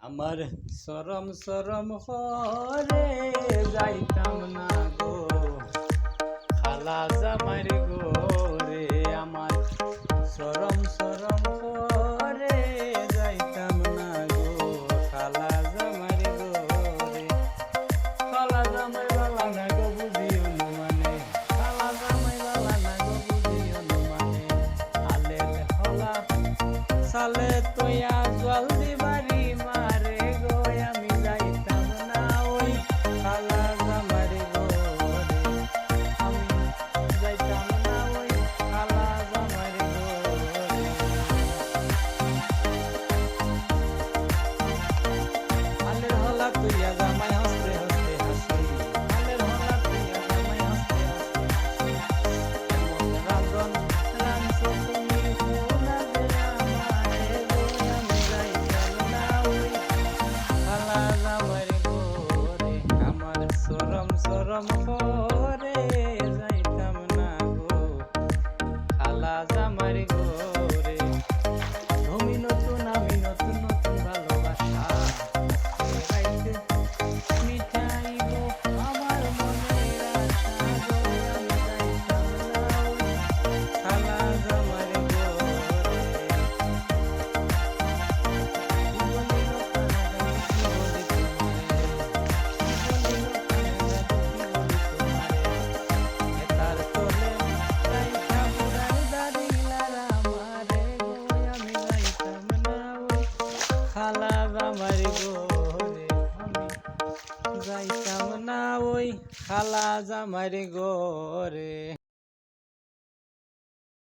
আমার সরম সরম হরে যাইতাম না গো খালা জামাইর গোরে। আমার সরম সরম হরে যাইতাম না গো খালা জামাইর গোরে। খালা জামাই বালা না গো বুঝিও না মানে, খালা জামাই বালা না গো বুঝিও না মানে। আলের হলা সালে তোয়া জল দিবারি মারে গো আমি যাইতাম না ওই খালা জামাইর গোরে। আমি যাইতাম না ওই খালা জামাইর গোরে। আলের হলা তুইয়া জামাই হাসতে হাসতে হাসি, আলের হলা তুইয়া জামাই হাসতে হাসতে হাসি। এমন রাজন রাঁধছো তুমি সোনা দে আমারে গো আমি যাইতাম না ওই খালা জামাইর গোরে। আমার সরম সরম করে যাইতাম না গো খালা জামাইর গোরে। তুমি নতুন আমি নতুন নতুন ভালোবাসা গাইতে মিটাইব আমার মনের আশা গো আমি যাইতাম না ওই খালা জামাইর গোরে। কি বলিল কানাডা কি বলি তোমারে, কি বলিল কানাডা কি বলি তোমারে। এতার তোলে রাইখা বুড়ার দাড়ি লারা মারে গো আমি যাইতাম না ওই খালা জামাইর গোরে। আমি যাইতাম না ওই খালা জামাইর গোরে।